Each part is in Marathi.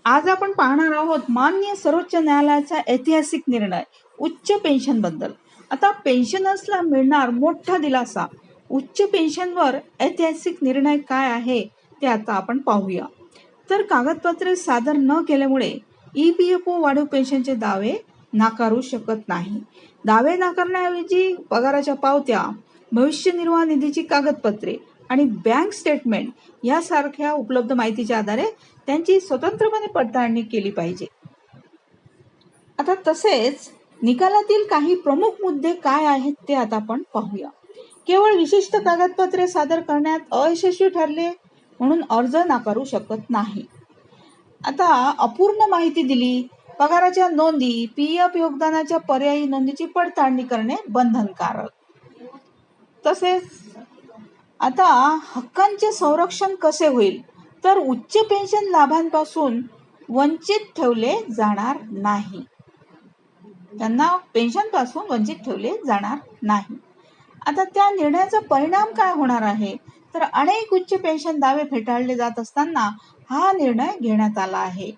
आज आपण पाहणार आहोत माननीय सर्वोच्च न्यायालयाचा ऐतिहासिक निर्णय उच्च पेन्शन बद्दल. आता पेन्शनर्सला मिळणार मोठा दिलासा. उच्च पेन्शनवर ऐतिहासिक निर्णय काय आहे ते आता आपण पाहूया. तर कागदपत्रे सादर न केल्यामुळे EPFO वाढीव पेन्शनचे दावे नाकारू शकत नाही. दावे नाकारण्याऐवजी पगाराच्या पावत्या, भविष्य निर्वाह निधीची कागदपत्रे आणि बँक स्टेटमेंट यासारख्या उपलब्ध माहितीच्या आधारे त्यांची स्वतंत्रपणे पडताळणी केली पाहिजे. आता तसेच निकालातील काही प्रमुख मुद्दे काय आहेत ते आता आपण पाहूया. केवळ विशिष्ट कागदपत्रे सादर करण्यात अयशस्वी ठरले म्हणून अर्ज नाकारू शकत नाही. आता अपूर्ण माहिती दिली, पगाराच्या नोंदी, PF योगदानाच्या पर्यायी नोंदीची पडताळणी करणे बंधनकारक. तसेच आता हक्कांचे संरक्षण कसे होईल, तर उच्च पेन्शन लाभांपासून वंचित ठेवले जाणार नाही. त्यांना पेन्शन पासून वंचित ठेवले जाणार नाही. आता त्या निर्णयाचा परिणाम काय होणार आहे, तर अनेक उच्च पेन्शन दावे फेटाळले जात असताना हा निर्णय घेण्यात आला आहे.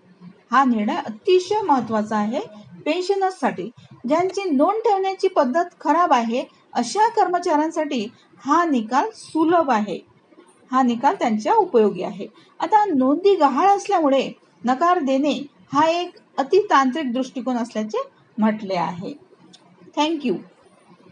हा निर्णय अतिशय महत्वाचा आहे पेन्शनर्ससाठी. ज्यांची नोंद ठेवण्याची पद्धत खराब आहे अशा कर्मचाऱ्यांसाठी हा निकाल सुलभ आहे. हा निकाल त्यांच्या उपयोगी आहे. आता नोंदी गहाळ असल्यामुळे नकार देणे हा एक अतितांत्रिक दृष्टिकोन असल्याचे म्हटले आहे. थँक्यू.